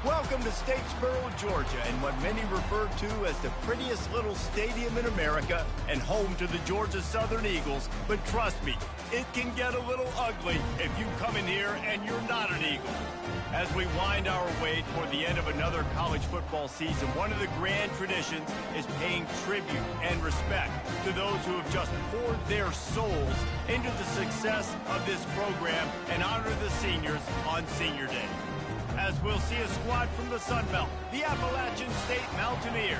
Welcome to Statesboro, Georgia, and what many refer to as the prettiest little stadium in America and home to the Georgia Southern Eagles. But trust me, it can get a little ugly if you come in here and you're not an Eagle. As we wind our way toward the end of another college football season, one of the grand traditions is paying tribute and respect to those who have just poured their souls into the success of this program and honor the seniors on Senior Day. As we'll see a squad from the Sun Belt, the Appalachian State Mountaineers,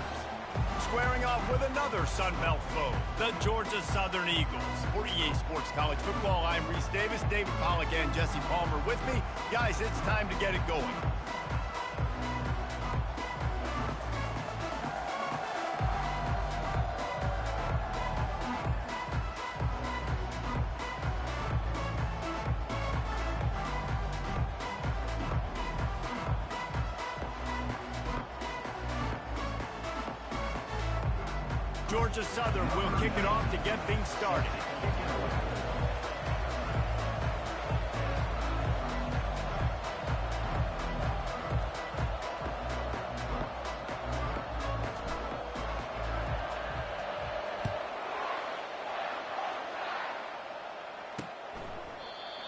squaring off with another Sun Belt foe, the Georgia Southern Eagles. For EA Sports College Football, I'm Reese Davis, David Pollack, and Jesse Palmer with me. Guys, it's time to get it going. Georgia Southern will kick it off to get things started.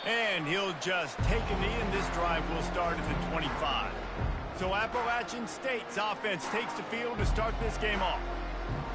And he'll just take a knee, and this drive will start at the 25. So Appalachian State's offense takes the field to start this game off.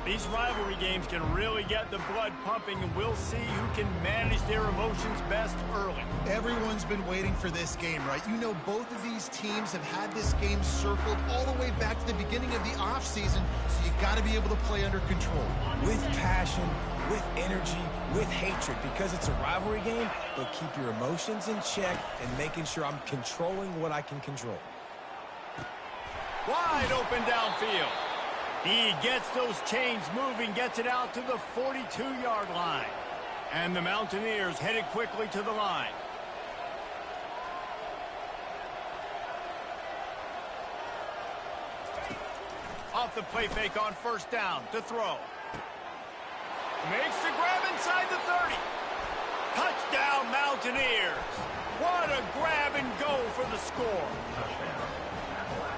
These rivalry games can really get the blood pumping, and we'll see who can manage their emotions best early. Everyone's been waiting for this game, right? You know, both of these teams have had this game circled all the way back to the beginning of the offseason, so you got to be able to play under control. With passion, with energy, with hatred, because it's a rivalry game, but keep your emotions in check and making sure I'm controlling what I can control. Wide open downfield. He gets those chains moving, gets it out to the 42-yard line. And the Mountaineers headed quickly to the line. Off the play fake on first down to throw. Makes the grab inside the 30. Touchdown, Mountaineers. What a grab and go for the score.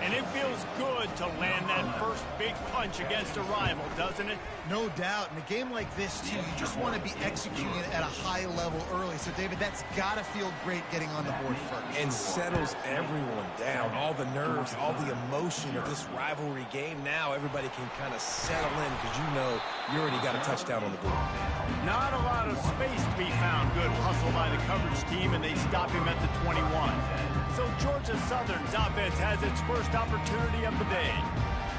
And it feels good to land that first big punch against a rival, doesn't it? No doubt. In a game like this, too, you just want to be executing it at a high level early. So, David, that's got to feel great getting on the board first. And settles everyone down. All the nerves, all the emotion of this rivalry game. Now everybody can kind of settle in because you know you already got a touchdown on the board. Not a lot of space to be found. Good hustle by the coverage team, and they stop him at the 21. So Georgia Southern's offense has its first opportunity of the day.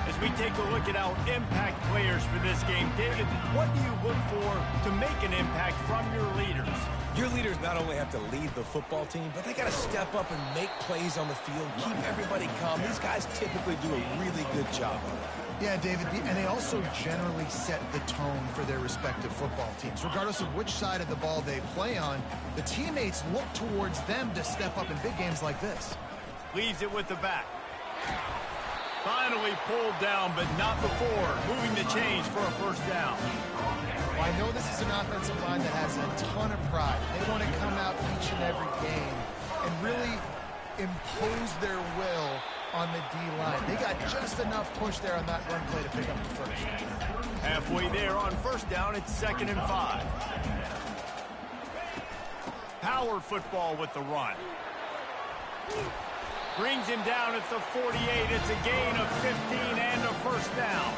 As we take a look at our impact players for this game, David, what do you look for to make an impact from your leaders? Your leaders not only have to lead the football team, but they got to step up and make plays on the field, keep everybody calm. These guys typically do a really good job of it. Yeah, David, and they also generally set the tone for their respective football teams. Regardless of which side of the ball they play on, the teammates look towards them to step up in big games like this. Leaves it with the back. Finally pulled down, but not before moving the chains for a first down. Well, I know this is an offensive line that has a ton of pride. They want to come out each and every game and really impose their will on the D-line. They got just enough push there on that run play to pick up the first. Halfway there on first down, it's 2nd and 5. Power football with the run. Brings him down at the 48. It's a gain of 15 and a first down.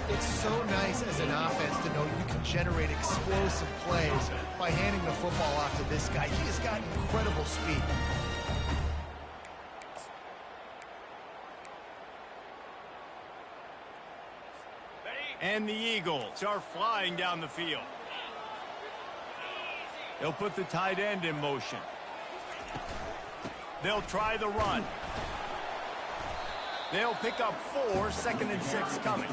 It's so nice as an offense to know you can generate explosive plays by handing the football off to this guy. He has got incredible speed. And the Eagles are flying down the field. They'll put the tight end in motion. They'll try the run. They'll pick up 4, 2nd and 6 coming.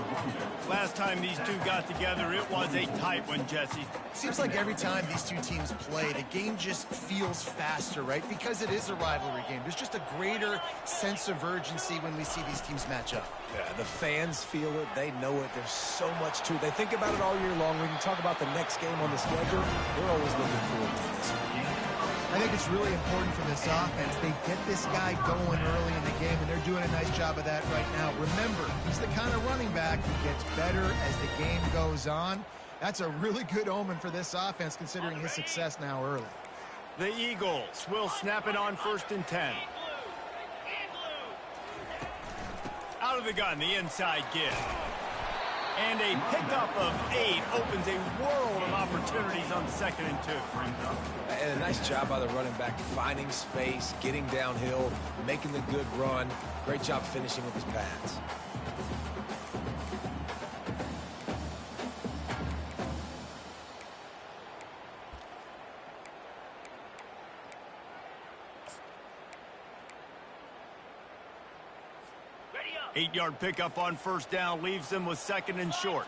Last time these two got together, it was a tight one, Jesse. Seems like every time these two teams play, the game just feels faster, right? Because it is a rivalry game. There's just a greater sense of urgency when we see these teams match up. Yeah, the fans feel it. They know it. There's so much to it. They think about it all year long. We can talk about the next game on the schedule. They're always looking forward to this one. I think it's really important for this offense. They get this guy going early in the game, and they're doing a nice job of that right now. Remember, he's the kind of running back who gets better as the game goes on. That's a really good omen for this offense, considering his success now early. The Eagles will snap it on 1st and 10. Out of the gun, the inside give. And a pickup of 8 opens a world of opportunities on 2nd and 2. And a nice job by the running back, finding space, getting downhill, making the good run. Great job finishing with his pads. Eight-yard pickup on 1st down leaves them with 2nd and short.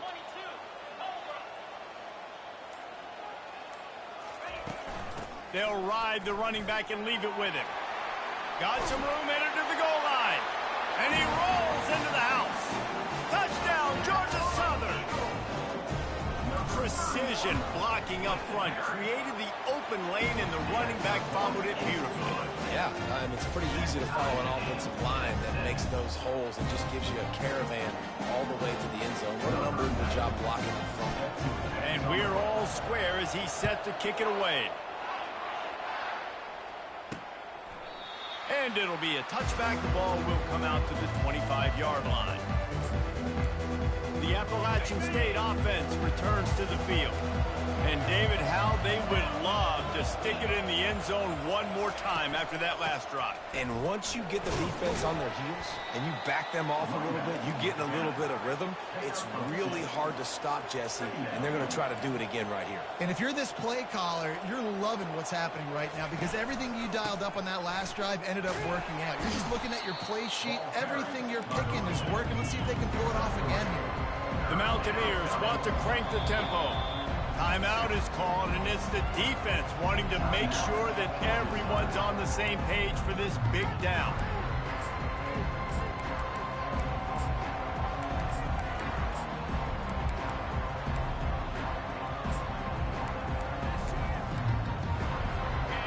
They'll ride the running back and leave it with him. Got some room, entered to the goal line. And he rolls into the house. Touchdown, Georgia Southern. Precision blocking up front created the open lane, and the running back followed it beautifully. Yeah, it's pretty easy to follow an offensive line that makes those holes and just gives you a caravan all the way to the end zone. What an unbelievable job blocking in front. And we're all square as he's set to kick it away. And it'll be a touchback. The ball will come out to the 25-yard line. The Appalachian State offense returns to the field. And David, how they would love to stick it in the end zone one more time after that last drive. And once you get the defense on their heels and you back them off a little bit, you get in a little bit of rhythm, it's really hard to stop, Jesse, and they're going to try to do it again right here. And if you're this play caller, you're loving what's happening right now because everything you dialed up on that last drive ended up working out. You're just looking at your play sheet. Everything you're picking is working. Let's see if they can pull it off again here. The Mountaineers want to crank the tempo. Timeout is called, and it's the defense wanting to make sure that everyone's on the same page for this big down.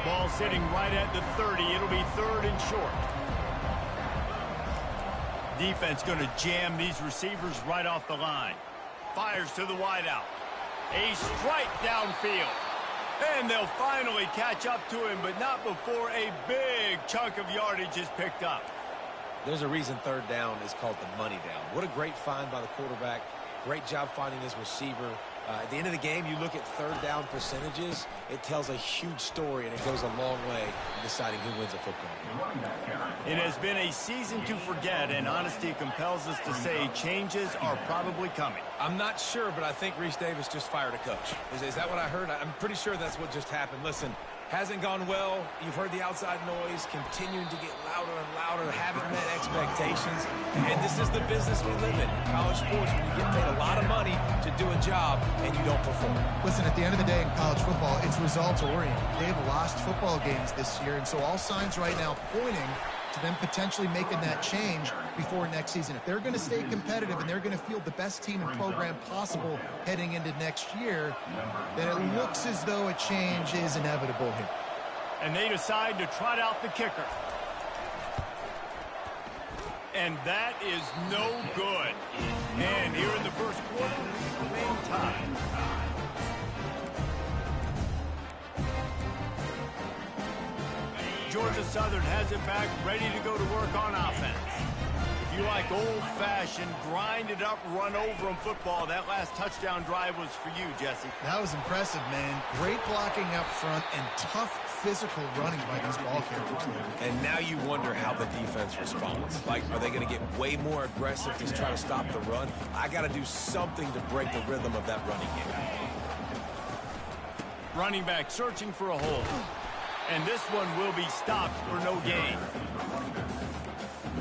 Ball sitting right at the 30. It'll be 3rd and short. Defense going to jam these receivers right off the line. Fires to the wideout. A strike downfield. And they'll finally catch up to him, but not before a big chunk of yardage is picked up. There's a reason 3rd down is called the money down. What a great find by the quarterback. Great job finding his receiver. At the end of the game, you look at 3rd down percentages. It tells a huge story, and it goes a long way in deciding who wins a football game. It has been a season to forget, and honesty compels us to say changes are probably coming. I'm not sure, but I think Reese Davis just fired a coach. Is that what I heard? I'm pretty sure that's what just happened. Listen, hasn't gone well. You've heard the outside noise, continuing to get louder and louder, haven't met expectations. And this is the business we live in college sports, when you get paid a lot of money to do a job and you don't perform. Listen, at the end of the day in college football, it's results-oriented. They've lost football games this year, and so all signs right now pointing to them potentially making that change before next season. If they're going to stay competitive and they're going to field the best team and program possible heading into next year, then it looks as though a change is inevitable here. And they decide to trot out the kicker. And that is no good. And here in the first quarter, we remain tied. Georgia Southern has it back, ready to go to work on offense. If you like old-fashioned, grind-it-up, run-over-'em football, that last touchdown drive was for you, Jesse. That was impressive, man. Great blocking up front and tough physical running by these ball carriers. And now you wonder how the defense responds. Like, are they going to get way more aggressive to try to stop the run? I got to do something to break the rhythm of that running game. Running back searching for a hole. And this one will be stopped for no gain.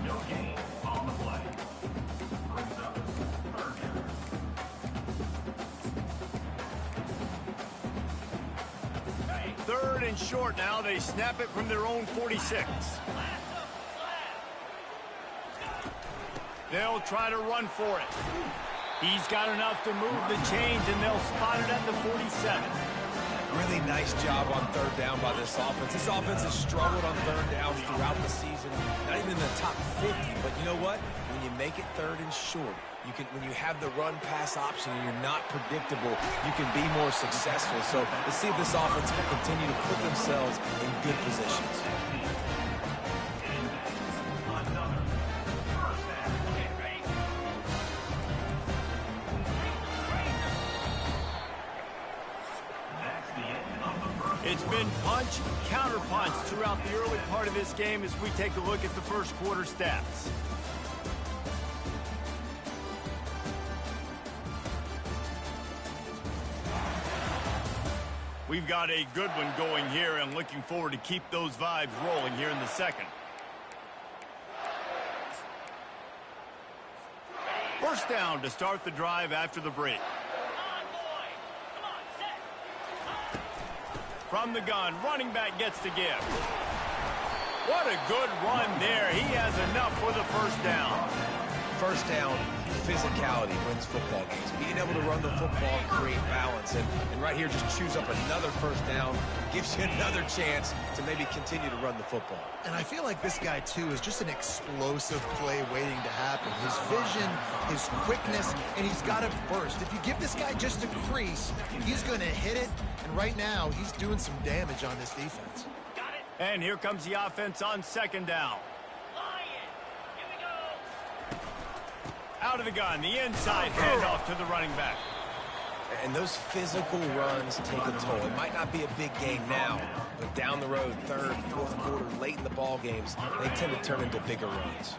No gain on the play. Brings up third down. Third and short now. They snap it from their own 46. They'll try to run for it. He's got enough to move the chains, and they'll spot it at the 47. Really nice job on third down by this offense. This offense has struggled on third downs throughout the season. Not even in the top 50, but you know what? When you make it third and short, when you have the run-pass option and you're not predictable, you can be more successful. So let's see if this offense can continue to put themselves in good positions. It's been punch, counter-punch throughout the early part of this game as we take a look at the first quarter stats. We've got a good one going here and looking forward to keep those vibes rolling here in the second. First down to start the drive after the break. From the gun, running back gets to give. What a good run there. He has enough for the first down. First down, physicality wins football games. Being able to run the football and create balance. And right here, just choose up another first down. Gives you another chance to maybe continue to run the football. And I feel like this guy, too, is just an explosive play waiting to happen. His vision, his quickness, and he's got a burst. If you give this guy just a crease, he's going to hit it. And right now, he's doing some damage on this defense. And here comes the offense on second down. Out of the gun, the inside handoff to the running back. And those physical runs take a toll. It might not be a big game now, but down the road, third, fourth quarter, late in the ball games, they tend to turn into bigger runs.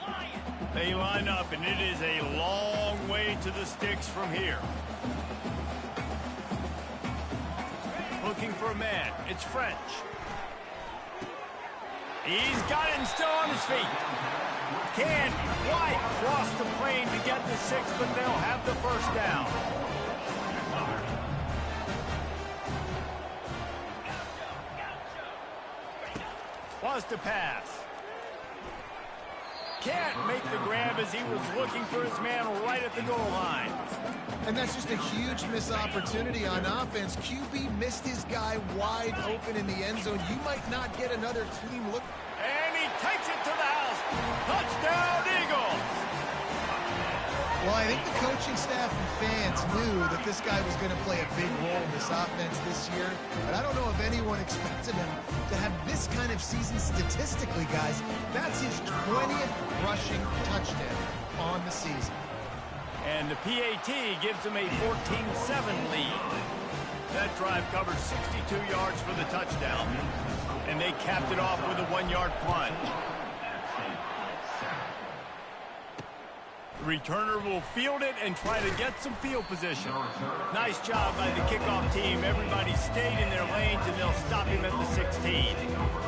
They line up, and it is a long way to the sticks from here. Looking for a man. It's French. He's got it and still on his feet. Can't quite cross the plane to get the 6, but they'll have the first down. Was to pass. Can't make the grab as he was looking for his man right at the goal line. And that's just a huge missed opportunity on offense. QB missed his guy wide open in the end zone. You might not get another team look. And he takes it to the house. Touchdown, Eagles! Well, I think the coaching staff and fans knew that this guy was going to play a big role in this offense this year. But I don't know if anyone expected him to have this kind of season statistically, guys. That's his 20th rushing touchdown on the season. And the PAT gives him a 14-7 lead. That drive covered 62 yards for the touchdown. And they capped it off with a 1-yard plunge. The returner will field it and try to get some field position. Nice job by the kickoff team. Everybody stayed in their lanes, and they'll stop him at the 16.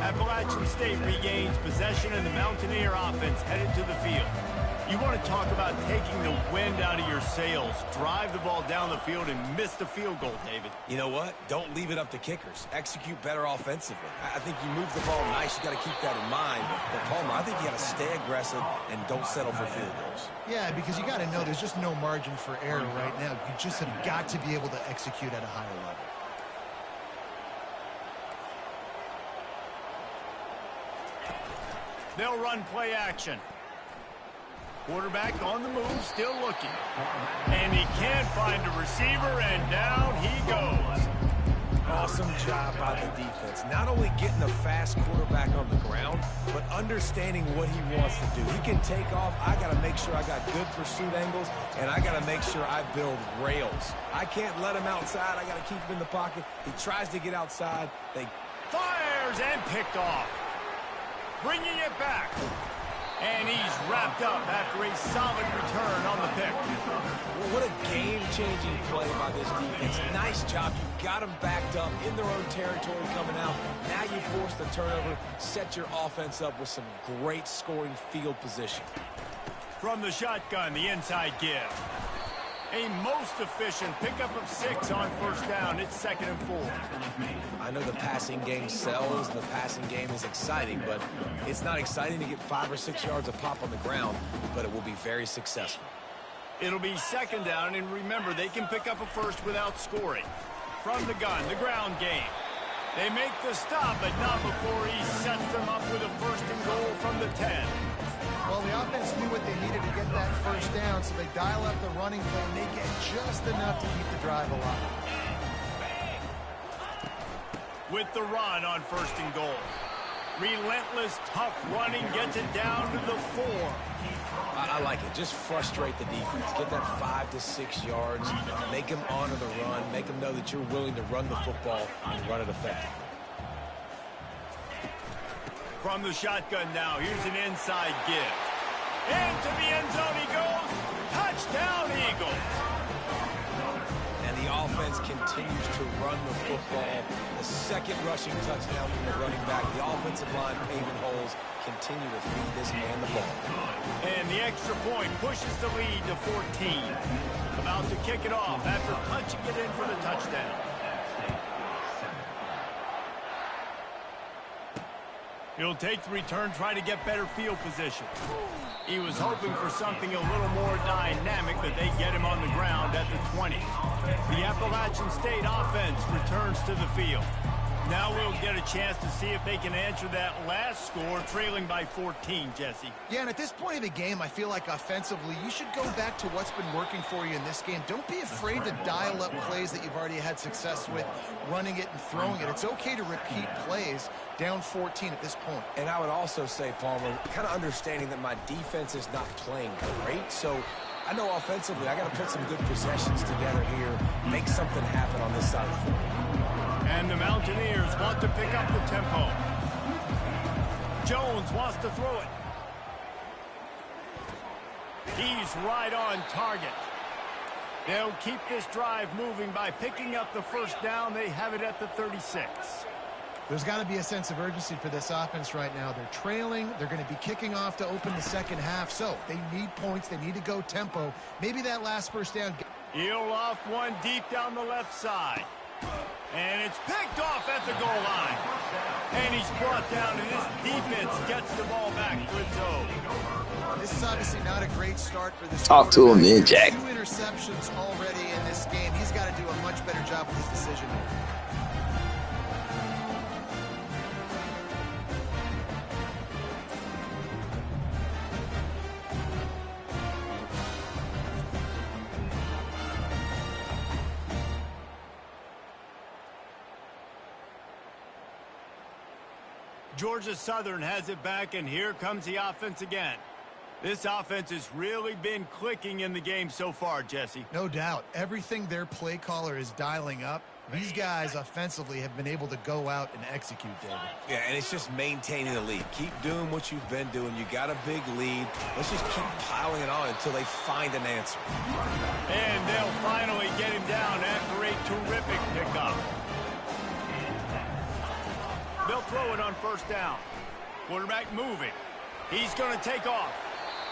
Appalachian State regains possession, and the Mountaineer offense headed to the field. You want to talk about taking the wind out of your sails. Drive the ball down the field and miss the field goal, David. You know what? Don't leave it up to kickers. Execute better offensively. I think you move the ball nice. You got to keep that in mind. But Palmer, I think you got to stay aggressive and don't settle for field goals. Yeah, because you got to know there's just no margin for error right now. You just have got to be able to execute at a higher level. They'll run play action. Quarterback on the move, still looking. And he can't find a receiver, and down he goes. Awesome job by the defense. Not only getting a fast quarterback on the ground, but understanding what he wants to do. He can take off. I got to make sure I got good pursuit angles, and I got to make sure I build rails. I can't let him outside. I got to keep him in the pocket. He tries to get outside. They fires and picked off. Bringing it back. And he's wrapped up after a solid return on the pick. What a game-changing play by this defense. Nice job. You got them backed up in their own territory coming out. Now you force the turnover, set your offense up with some great scoring field position. From the shotgun, the inside give. A most efficient pickup of 6 on first down. It's 2nd and 4. I know the passing game sells, and the passing game is exciting, but it's not exciting to get 5 or 6 yards of pop on the ground, but it will be very successful. It'll be 2nd down, and remember, they can pick up a first without scoring. from the gun, the ground game. They make the stop, but not before he sets them up with a first and goal from the 10. Well, the offense knew what they needed to get that first down, so they dial up the running play, and they get just enough to keep the drive alive. With the run on first and goal. Relentless, tough running gets it down to the 4. I like it. Just frustrate the defense. Get that 5 to 6 yards. Make them honor the run. Make them know that you're willing to run the football and run it effectively. From the shotgun now, here's an inside give. Into the end zone he goes. Touchdown, Eagles. And the offense continues to run the football. The second rushing touchdown from the running back. The offensive line paving holes. Continue to feed this man the ball. And the extra point pushes the lead to 14. About to kick it off after punching it in for the touchdown. He'll take the return, try to get better field position. He was hoping for something a little more dynamic, but they get him on the ground at the 20. The Appalachian State offense returns to the field. Now we'll get a chance to see if they can answer that last score, trailing by 14, Jesse. Yeah, and at this point of the game, I feel like offensively, you should go back to what's been working for you in this game. Don't be afraid to dial up plays that you've already had success with, running it and throwing it. It's okay to repeat plays down 14 at this point. And I would also say, Palmer, kind of understanding that my defense is not playing great, so I know offensively I got to put some good possessions together here, make something happen on this side of the football. And the Mountaineers want to pick up the tempo. Jones wants to throw it. He's right on target. They'll keep this drive moving by picking up the first down. They have it at the 36. There's got to be a sense of urgency for this offense right now. They're trailing. They're going to be kicking off to open the second half. So they need points. They need to go tempo. Maybe that last first down. He'll off one deep down the left side. And it's picked off at the goal line. And he's brought down, and his defense gets the ball back to its own. This is obviously not a great start for this. Talk to him then, Jack. 2 interceptions already in this game. He's got to do a much better job with his decision making. Georgia Southern has it back, and here comes the offense again. This offense has really been clicking in the game so far, Jesse. No doubt. Everything their play caller is dialing up, these guys offensively have been able to go out and execute, David. Yeah, and it's just maintaining the lead. Keep doing what you've been doing. You got a big lead. Let's just keep piling it on until they find an answer. And they'll finally get him down after a terrific pickup. They'll throw it on first down. Quarterback moving. He's going to take off.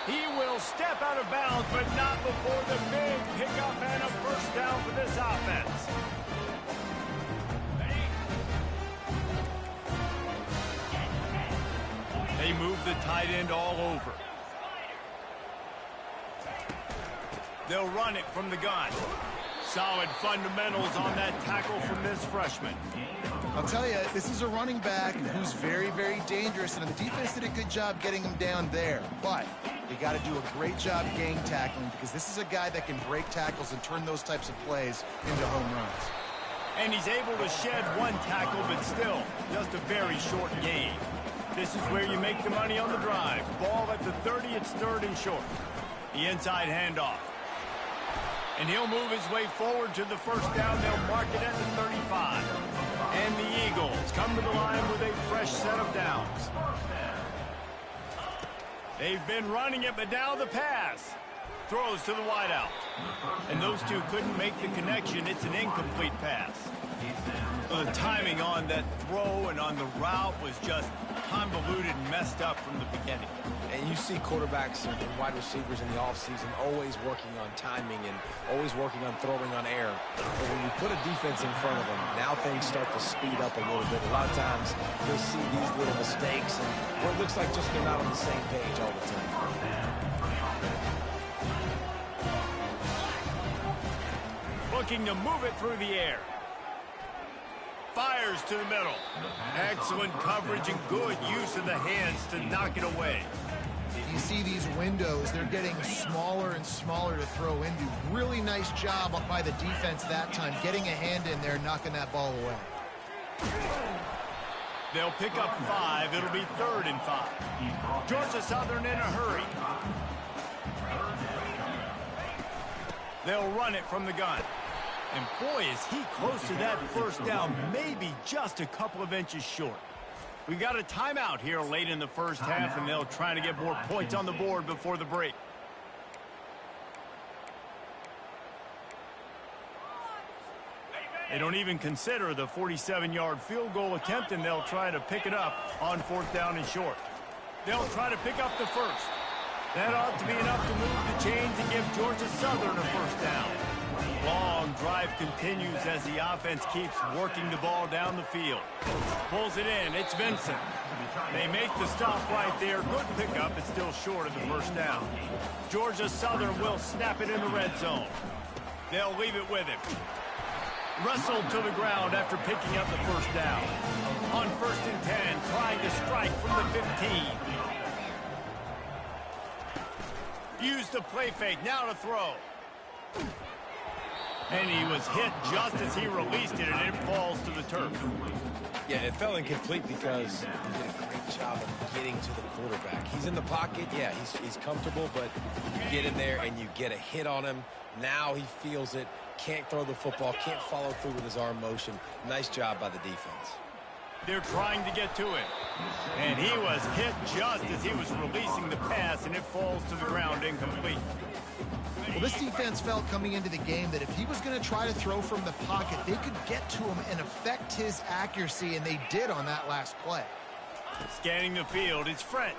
He will step out of bounds, but not before the big pickup and a first down for this offense. They move the tight end all over. They'll run it from the gun. Solid fundamentals on that tackle from this freshman. I'll tell you, this is a running back who's very, very dangerous, and the defense did a good job getting him down there. But they got to do a great job gang tackling, because this is a guy that can break tackles and turn those types of plays into home runs. And he's able to shed one tackle, but still, just a very short gain. This is where you make the money on the drive. Ball at the 30, it's third and short. The inside handoff. And he'll move his way forward to the first down. They'll mark it at the 35. And the Eagles come to the line with a fresh set of downs. They've been running it, but now the pass. Throws to the wideout. And those two couldn't make the connection. It's an incomplete pass. The timing on that throw and on the route was just convoluted and messed up from the beginning. And you see quarterbacks and wide receivers in the offseason always working on timing and always working on throwing on air. But when you put a defense in front of them, now things start to speed up a little bit. A lot of times you'll see these little mistakes and where it looks like just they're not on the same page all the time. Looking to move it through the air. Fires to the middle. Excellent coverage and good use of the hands to knock it away. You see these windows, they're getting smaller and smaller to throw into. Really nice job by the defense that time, getting a hand in there, knocking that ball away. They'll pick up 5. It'll be 3rd and 5. Georgia Southern in a hurry. They'll run it from the gun. And boy, is he close to that first down, maybe just a couple of inches short. We got a timeout here late in the first half, and they'll try to get more points on the board before the break. They don't even consider the 47-yard field goal attempt, and they'll try to pick it up on 4th down and short. They'll try to pick up the first. That ought to be enough to move the chains and give Georgia Southern a first down. Long drive continues as the offense keeps working the ball down the field. Pulls it in. It's Vincent. They make the stop right there. Good pickup. It's still short of the first down. Georgia Southern will snap it in the red zone. They'll leave it with him. Wrestled to the ground after picking up the first down. On 1st and 10, trying to strike from the 15. Use the play fake. Now to throw. And he was hit just as he released it, and it falls to the turf. Yeah, it fell incomplete because he did a great job of getting to the quarterback. He's in the pocket. Yeah, he's comfortable, but you get in there and you get a hit on him. Now he feels it. Can't throw the football. Can't follow through with his arm motion. Nice job by the defense. They're trying to get to him. And he was hit just as he was releasing the pass, and it falls to the ground incomplete. Well, this defense felt coming into the game that if he was going to try to throw from the pocket, they could get to him and affect his accuracy, and they did on that last play. Scanning the field, it's French.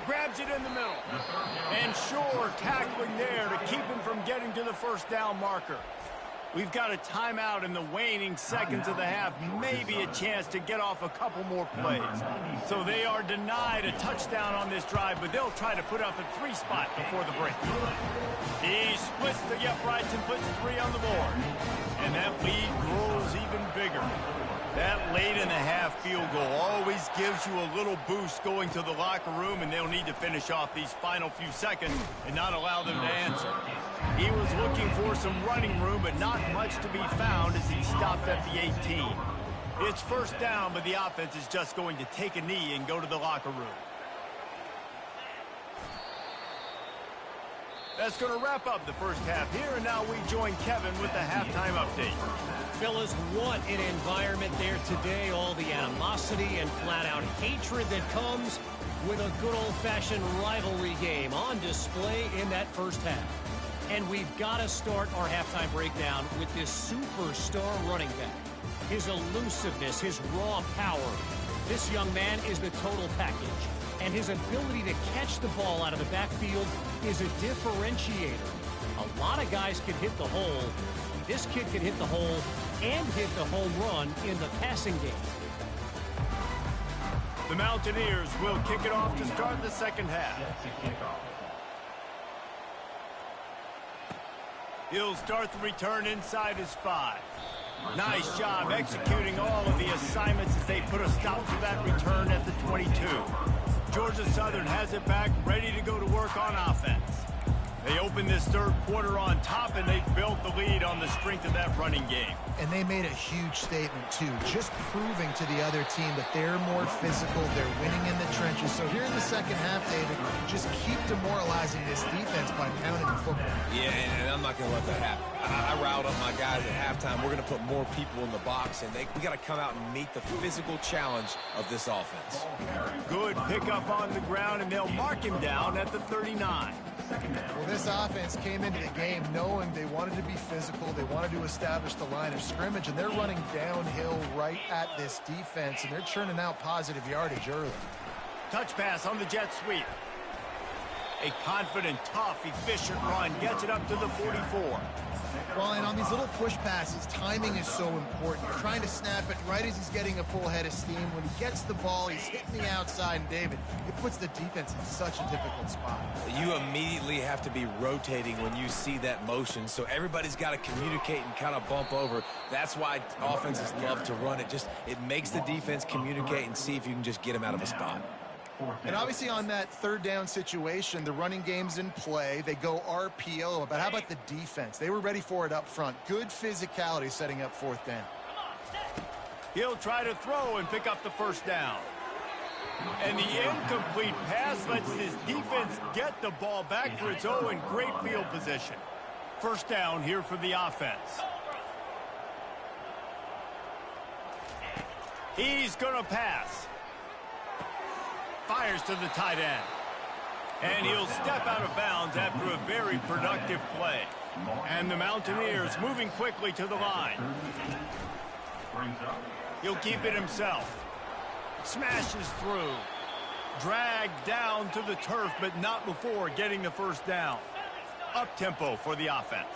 Grabs it in the middle. And Shore tackling there to keep him from getting to the first down marker. We've got a timeout in the waning seconds of the half. Maybe a chance to get off a couple more plays. So they are denied a touchdown on this drive, but they'll try to put up a 3 spot before the break. He splits the uprights and puts 3 on the board. And that lead grows even bigger. That late in the half field goal always gives you a little boost going to the locker room, and they'll need to finish off these final few seconds and not allow them to answer. He was looking for some running room, but not much to be found as he stopped at the 18. It's first down, but the offense is just going to take a knee and go to the locker room. That's going to wrap up the first half here, and now we join Kevin with the halftime update. Fellas, what an environment there today. All the animosity and flat-out hatred that comes with a good old-fashioned rivalry game on display in that first half. And we've got to start our halftime breakdown with this superstar running back. His elusiveness, his raw power. This young man is the total package. And his ability to catch the ball out of the backfield is a differentiator. A lot of guys can hit the hole. This kid can hit the hole and hit the home run in the passing game. The Mountaineers will kick it off to start the second half. He'll start the return inside his 5. Nice job executing all of the assignments as they put a stop to that return at the 22. Georgia Southern has it back, ready to go to work on offense. They opened this third quarter on top, and they built the lead on the strength of that running game. And they made a huge statement, too, just proving to the other team that they're more physical, they're winning in the trenches. So here in the second half, David, just keep demoralizing this defense by pounding the football. Yeah, and I'm not going to let that happen. I riled up my guys at halftime. We're going to put more people in the box, and we got to come out and meet the physical challenge of this offense. Good pickup on the ground, and they'll mark him down at the 39. Well, this offense came into the game knowing they wanted to be physical, they wanted to establish the line of scrimmage, and they're running downhill right at this defense, and they're churning out positive yardage early. Touch pass on the jet sweep. A confident, tough, efficient run gets it up to the 44. Well, and on these little push passes, timing is so important. You're trying to snap it right as he's getting a full head of steam. When he gets the ball, he's hitting the outside, and David, it puts the defense in such a difficult spot. You immediately have to be rotating when you see that motion, so everybody's got to communicate and kind of bump over. That's why offenses love to run it. It makes the defense communicate and see if you can just get him out of a spot. And obviously on that third down situation, the running game's in play. They go RPO, but how about the defense? They were ready for it up front. Good physicality setting up fourth down. He'll try to throw and pick up the first down. And the incomplete pass lets his defense get the ball back for its own in great field position. First down here for the offense. He's going to pass. Fires to the tight end. And he'll step out of bounds after a very productive play. And the Mountaineers moving quickly to the line. He'll keep it himself. Smashes through. Dragged down to the turf, but not before getting the first down. Up-tempo for the offense.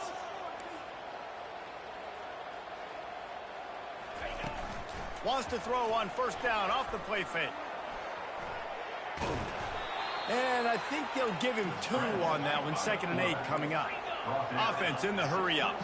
Wants to throw on first down off the play fake. And I think they'll give him 2 on that one. 2nd and 8 coming up. Offense in the hurry up.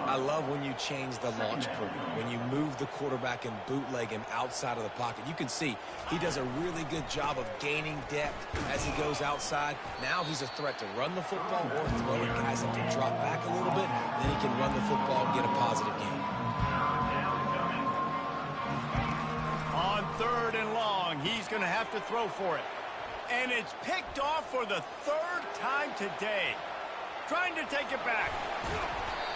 I love when you change the launch point, when you move the quarterback and bootleg him outside of the pocket. You can see he does a really good job of gaining depth as he goes outside. Now he's a threat to run the football or throw it. Guys have to drop back a little bit, then he can run the football and get a positive gain. On 3rd and long, he's going to have to throw for it. And it's picked off for the 3rd time today. Trying to take it back.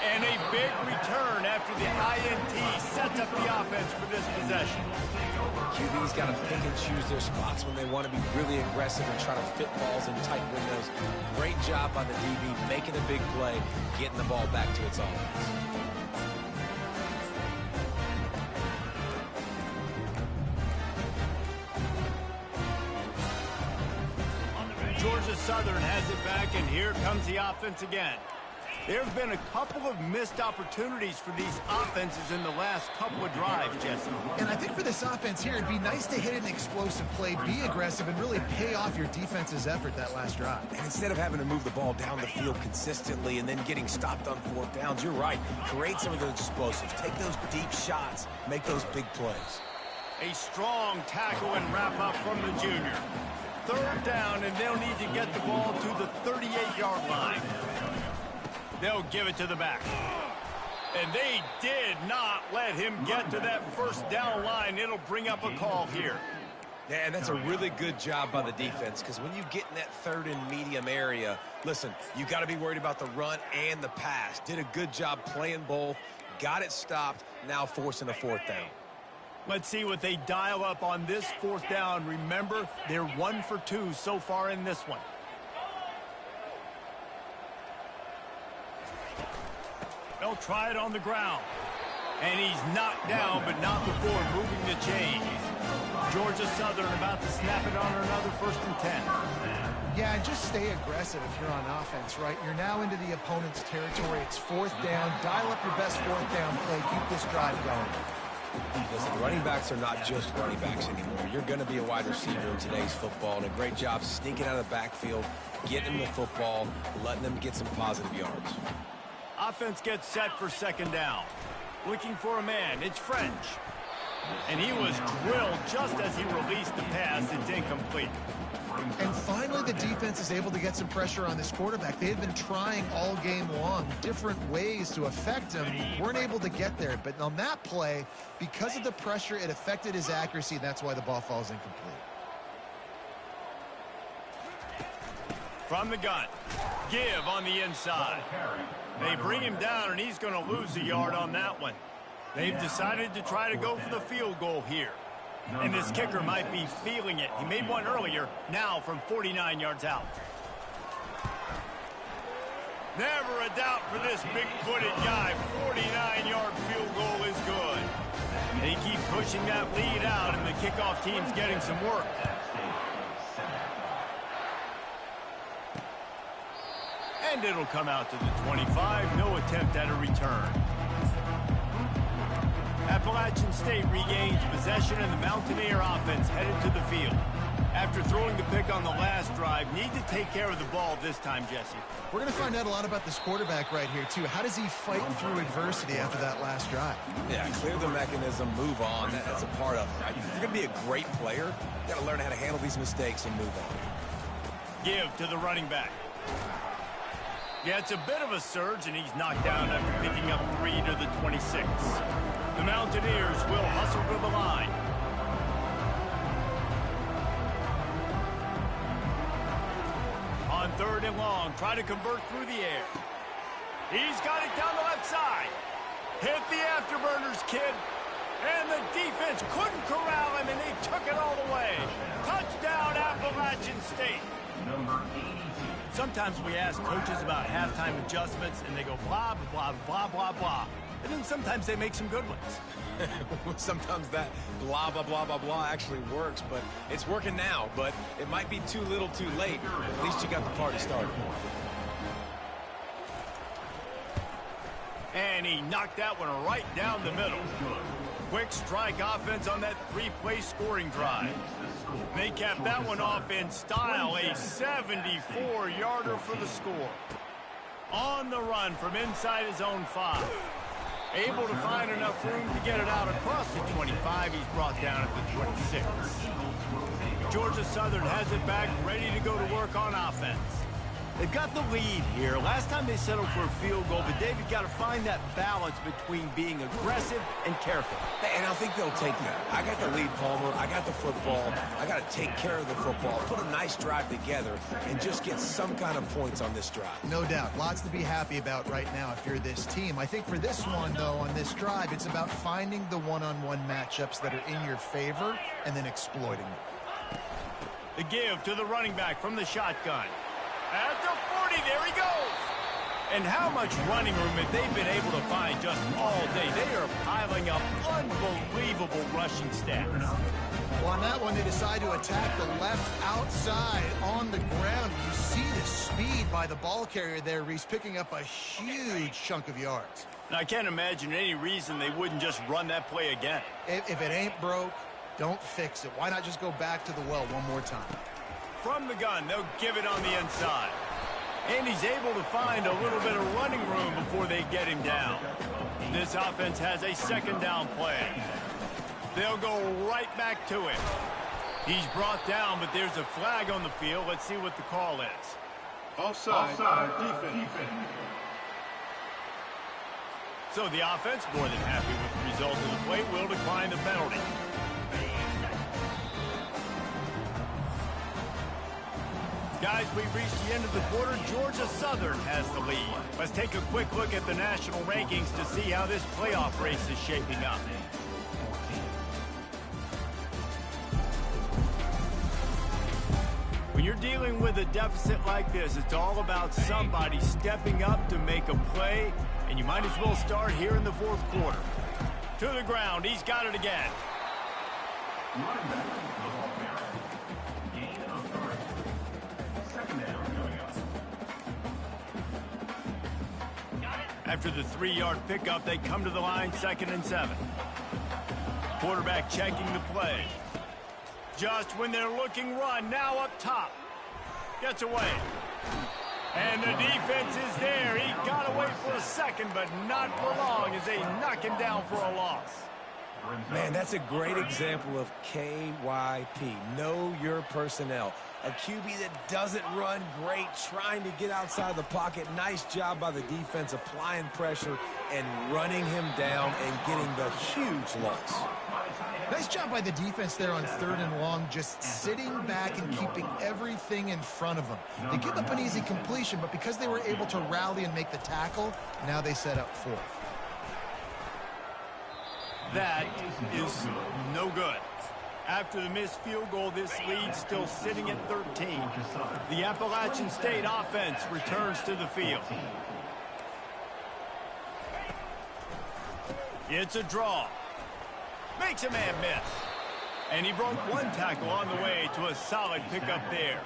And a big return after the INT sets up the offense for this possession. QB's got to pick and choose their spots when they want to be really aggressive and try to fit balls in tight windows. Great job by the DB making a big play, getting the ball back to its offense. Georgia Southern has it back, and here comes the offense again. There have been a couple of missed opportunities for these offenses in the last couple of drives, Jesse. And I think for this offense here, it'd be nice to hit an explosive play, be aggressive, and really pay off your defense's effort that last drive. And instead of having to move the ball down the field consistently and then getting stopped on 4th downs, you're right. Create some of those explosives. Take those deep shots. Make those big plays. A strong tackle and wrap up from the junior. 3rd down, and they'll need to get the ball to the 38-yard line. They'll give it to the back. And they did not let him get to that first down line. It'll bring up a call here. Yeah, and that's a really good job by the defense, because when you get in that 3rd and medium area, listen, you got to be worried about the run and the pass. Did a good job playing both, got it stopped, now forcing a 4th down. Let's see what they dial up on this 4th down. Remember, they're 1 for 2 so far in this one. They'll try it on the ground. And he's knocked down, but not before moving the chains. Georgia Southern about to snap it on another 1st and 10. Yeah, and just stay aggressive if you're on offense, right? You're now into the opponent's territory. It's 4th down. Dial up your best 4th down play. Keep this drive going. Listen, running backs are not just running backs anymore. You're going to be a wide receiver in today's football, and a great job sneaking out of the backfield, getting them the football, letting them get some positive yards. Offense gets set for 2nd down. Looking for a man. It's French. And he was drilled just as he released the pass. It's incomplete. And finally, the defense is able to get some pressure on this quarterback. They had been trying all game long different ways to affect him. Weren't able to get there. But on that play, because of the pressure, it affected his accuracy. That's why the ball falls incomplete. From the gun. Give on the inside. They bring him down, and he's going to lose a yard on that one. They've decided to try to go for the field goal here. And this kicker might be feeling it. He made one earlier, now from 49 yards out. Never a doubt for this big-footed guy. 49-yard field goal is good. They keep pushing that lead out, and the kickoff team's getting some work. And it'll come out to the 25. No attempt at a return. Appalachian State regains possession, and the Mountaineer offense headed to the field. After throwing the pick on the last drive, need to take care of the ball this time, Jesse. We're going to find out a lot about this quarterback right here, too. How does he fight through adversity after that last drive? Yeah, clear the mechanism, move on. That's a part of it. Right? If you're going to be a great player, you got to learn how to handle these mistakes and move on. Give to the running back. Yeah, it's a bit of a surge, and he's knocked down after picking up 3 to the 26. The Mountaineers will hustle to the line. On 3rd and long, try to convert through the air. He's got it down the left side. Hit the afterburners, kid. And the defense couldn't corral him, and they took it all the way. Touchdown, Appalachian State. Number 82. Sometimes we ask coaches about halftime adjustments, and they go blah, blah, blah, blah, blah. And then sometimes they make some good ones. Sometimes that blah, blah, blah, blah, blah actually works, but it's working now. But it might be too little too late. At least you got the party started. And he knocked that one right down the middle. Quick strike offense on that 3-play scoring drive. They capped that one off in style, a 74-yarder for the score. On the run from inside his own 5. Able to find enough room to get it out across the 25. He's brought down at the 26. Georgia Southern has it back, ready to go to work on offense. They've got the lead here. Last time they settled for a field goal, but David got to find that balance between being aggressive and careful. And I think they'll take that. I got the lead, Palmer. I got the football. I got to take care of the football, put a nice drive together, and just get some kind of points on this drive. No doubt. Lots to be happy about right now if you're this team. I think for this one, though, on this drive, it's about finding the one-on-one matchups that are in your favor and then exploiting them. The give to the running back from the shotgun. At the 40, there he goes. And how much running room have they been able to find just all day? They are piling up unbelievable rushing stats. Well, on that one, they decide to attack the left outside on the ground. You see the speed by the ball carrier there, Reese, picking up a huge chunk of yards. Now, I can't imagine any reason they wouldn't just run that play again. If it ain't broke, don't fix it. Why not just go back to the well one more time? From the gun, they'll give it on the inside. And he's able to find a little bit of running room before they get him down. This offense has a 2nd down play. They'll go right back to him. He's brought down, but there's a flag on the field. Let's see what the call is. Offside defense. So the offense, more than happy with the result of the play, will decline the penalty. Guys, we've reached the end of the quarter. Georgia Southern has the lead. Let's take a quick look at the national rankings to see how this playoff race is shaping up. When you're dealing with a deficit like this, it's all about somebody stepping up to make a play, and you might as well start here in the 4th quarter. To the ground, he's got it again. After the 3-yard pickup, they come to the line, 2nd and 7. Quarterback checking the play. Just when they're looking run, now up top. Gets away. And the defense is there. He got away for a second, but not for long as they knock him down for a loss. Man, that's a great example of KYP. Know your personnel. A QB that doesn't run great, trying to get outside the pocket. Nice job by the defense applying pressure and running him down and getting the huge loss. Nice job by the defense there on 3rd and long, just sitting back and keeping everything in front of them. They give up an easy completion, but because they were able to rally and make the tackle, now they set up 4th. That is no good. After the missed field goal, this lead still sitting at 13. The Appalachian State offense returns to the field. It's a draw. Makes a man miss. And he broke one tackle on the way to a solid pickup there.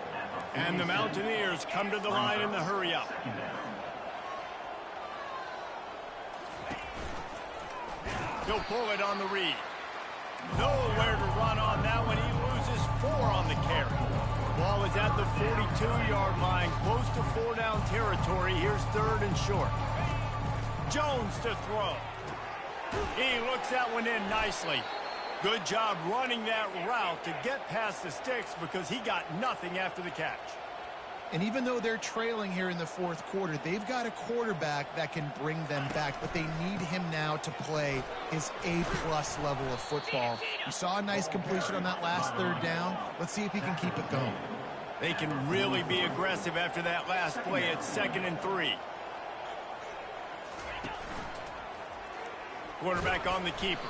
And the Mountaineers come to the line in the hurry-up. He'll pull it on the read. Nowhere to run on that one. He loses 4 on the carry. Ball is at the 42-yard line, close to 4-down territory. Here's 3rd and short. Jones to throw. He looks that one in nicely. Good job running that route to get past the sticks because he got nothing after the catch. And even though they're trailing here in the 4th quarter, they've got a quarterback that can bring them back, but they need him now to play his A-plus level of football. We saw a nice completion on that last 3rd down. Let's see if he can keep it going. They can really be aggressive after that last play at 2nd and 3. Quarterback on the keeper.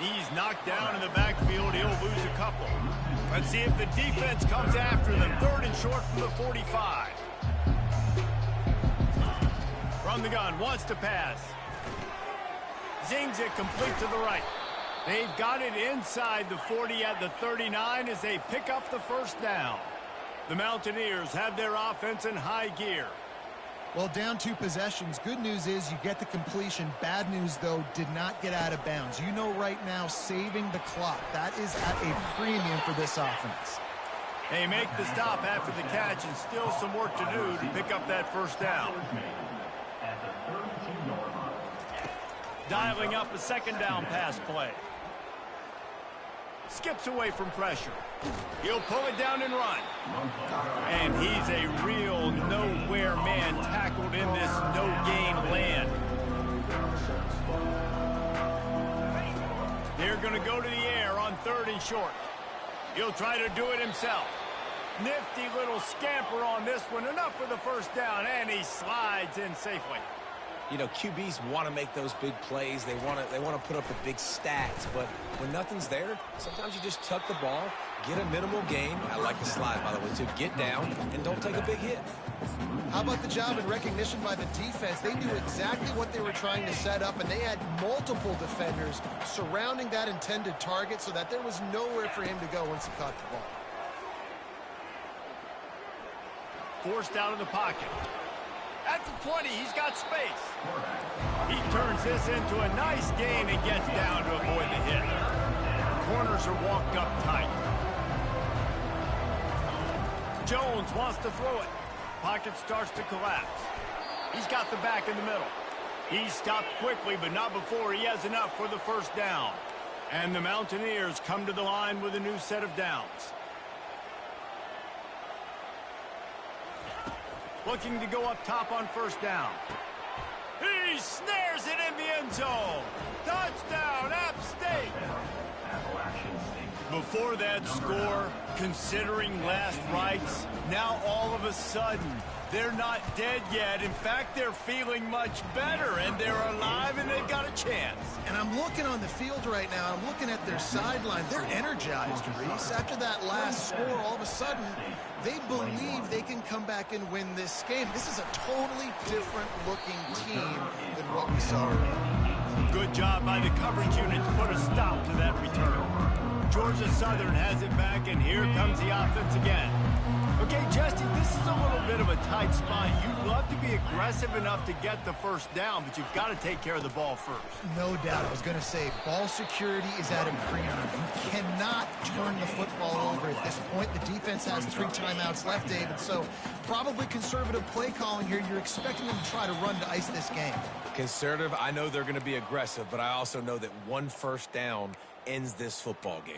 He's knocked down in the backfield. He'll lose a couple. Let's see if the defense comes after them. 3rd and short from the 45. From the gun, wants to pass. Zings it complete to the right. They've got it inside the 40 at the 39 as they pick up the 1st down. The Mountaineers have their offense in high gear. Well, down 2 possessions. Good news is you get the completion. Bad news, though, did not get out of bounds. You know right now, saving the clock. That is at a premium for this offense. They make the stop after the catch and still some work to do to pick up that 1st down. Dialing up a 2nd down pass play. Skips away from pressure. He'll pull it down and run. And he's a real nowhere man tackled in this no-gain land. They're going to go to the air on 3rd and short. He'll try to do it himself. Nifty little scamper on this one. Enough for the 1st down, and he slides in safely. You know, QBs want to make those big plays. They want to put up the big stats. But when nothing's there, sometimes you just tuck the ball, get a minimal gain. I like the slide, by the way, too. Get down and don't take a big hit. How about the job and recognition by the defense? They knew exactly what they were trying to set up, and they had multiple defenders surrounding that intended target so that there was nowhere for him to go once he caught the ball. Forced out of the pocket. At the 20, he's got space. He turns this into a nice gain and gets down to avoid the hit. The corners are walked up tight. Jones wants to throw it. Pocket starts to collapse. He's got the back in the middle. He's stopped quickly, but not before he has enough for the 1st down. And the Mountaineers come to the line with a new set of downs. Looking to go up top on 1st down. He snares it in the end zone. Touchdown, App State. Before that score, considering last rites, now all of a sudden, they're not dead yet. In fact, they're feeling much better, and they're alive, and they've got a chance. And I'm looking on the field right now. I'm looking at their sideline. They're energized, Reese. After that last score, all of a sudden, they believe they can come back and win this game. This is a totally different-looking team than what we saw earlier. Good job by the coverage unit to put a stop to that return. Georgia Southern has it back, and here comes the offense again. Okay, Justin, this is a little bit of a tight spot. You'd love to be aggressive enough to get the 1st down, but you've got to take care of the ball first. No doubt. I was going to say, ball security is at a premium. You cannot turn the football over at this point. The defense has 3 timeouts left, David, so probably conservative play calling here. You're expecting them to try to run to ice this game. Conservative, I know they're going to be aggressive, but I also know that 1 1st down ends this football game.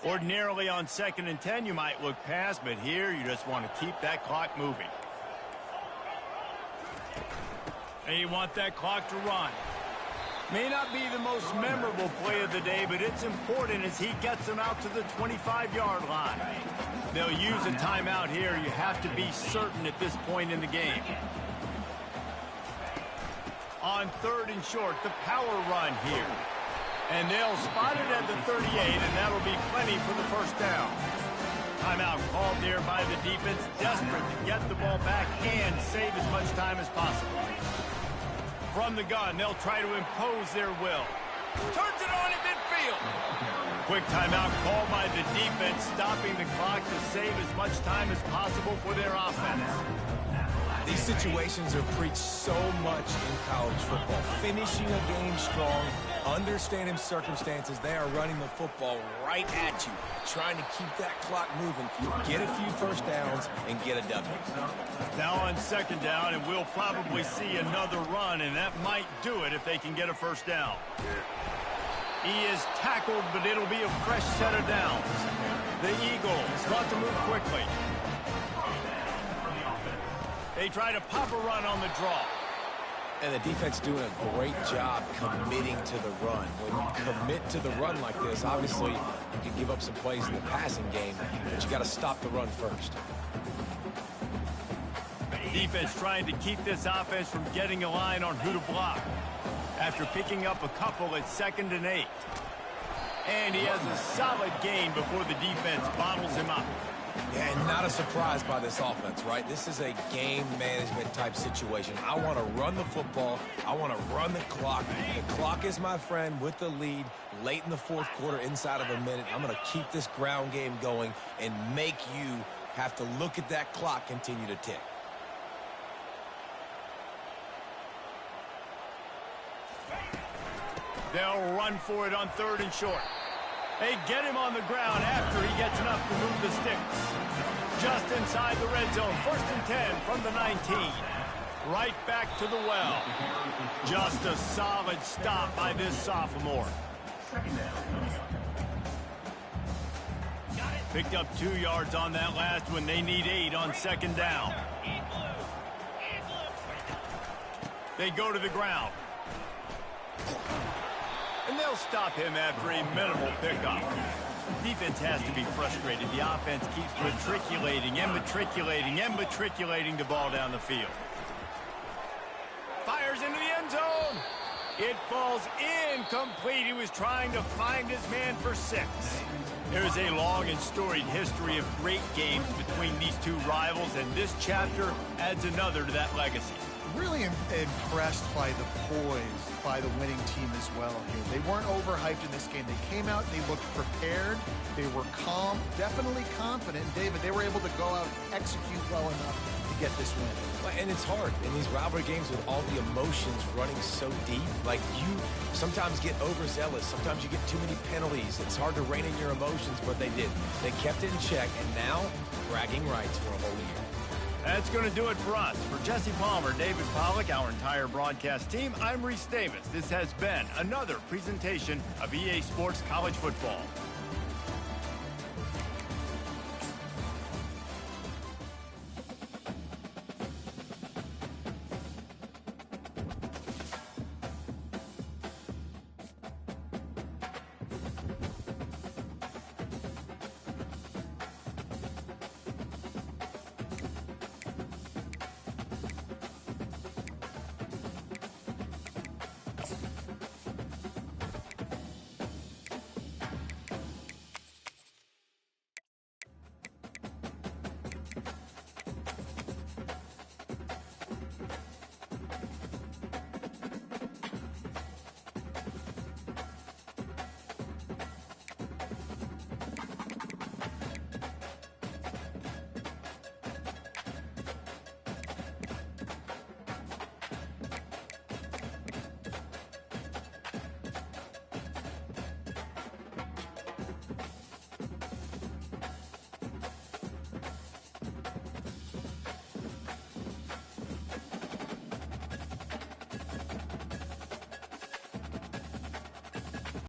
Ordinarily on 2nd and 10, you might look past, but here you just want to keep that clock moving. And you want that clock to run. May not be the most memorable play of the day, but it's important as he gets them out to the 25-yard line. They'll use a timeout here. You have to be certain at this point in the game. On 3rd and short, the power run here. And they'll spot it at the 38, and that'll be plenty for the 1st down. Timeout called there by the defense, desperate to get the ball back and save as much time as possible. From the gun, they'll try to impose their will. Turns it on in midfield. Quick timeout called by the defense, stopping the clock to save as much time as possible for their offense. These situations are preached so much in college football. Finishing a game strong, understanding circumstances. They are running the football right at you, trying to keep that clock moving, get a few first downs, and get a W. Now on second down, and we'll probably see another run, and that might do it if they can get a first down. He is tackled, but it'll be a fresh set of downs. The Eagles want to move quickly. They try to pop a run on the draw. And the defense doing a great job committing to the run. When you commit to the run like this, obviously you can give up some plays in the passing game, but you got to stop the run first. Defense trying to keep this offense from getting a line on who to block. After picking up a couple at 2nd and 8. And he has a solid gain before the defense bottles him up. Yeah, and not a surprise by this offense, right? This is a game management type situation. I want to run the football. I want to run the clock. The clock is my friend with the lead late in the 4th quarter, inside of a minute. I'm going to keep this ground game going and make you have to look at that clock continue to tick. They'll run for it on 3rd and short. They get him on the ground after he gets enough to move the sticks. Just inside the red zone, 1st and 10 from the 19. Right back to the well. Just a solid stop by this sophomore. Picked up 2 yards on that last one. They need 8 on 2nd down. They go to the ground. And they'll stop him after a minimal pickup. Defense has to be frustrated. The offense keeps matriculating and matriculating and matriculating the ball down the field. Fires into the end zone. It falls incomplete. He was trying to find his man for 6. There's a long and storied history of great games between these two rivals, and this chapter adds another to that legacy. Really impressed by the poise by the winning team as well here. They weren't overhyped in this game. They came out, they looked prepared, they were calm, definitely confident. And David, they were able to go out and execute well enough to get this win. And it's hard in these rivalry games with all the emotions running so deep. Like, you sometimes get overzealous. Sometimes you get too many penalties. It's hard to rein in your emotions, but they did. They kept it in check, and now bragging rights for a whole year. That's going to do it for us. For Jesse Palmer, David Pollack, our entire broadcast team, I'm Reese Davis. This has been another presentation of EA Sports College Football.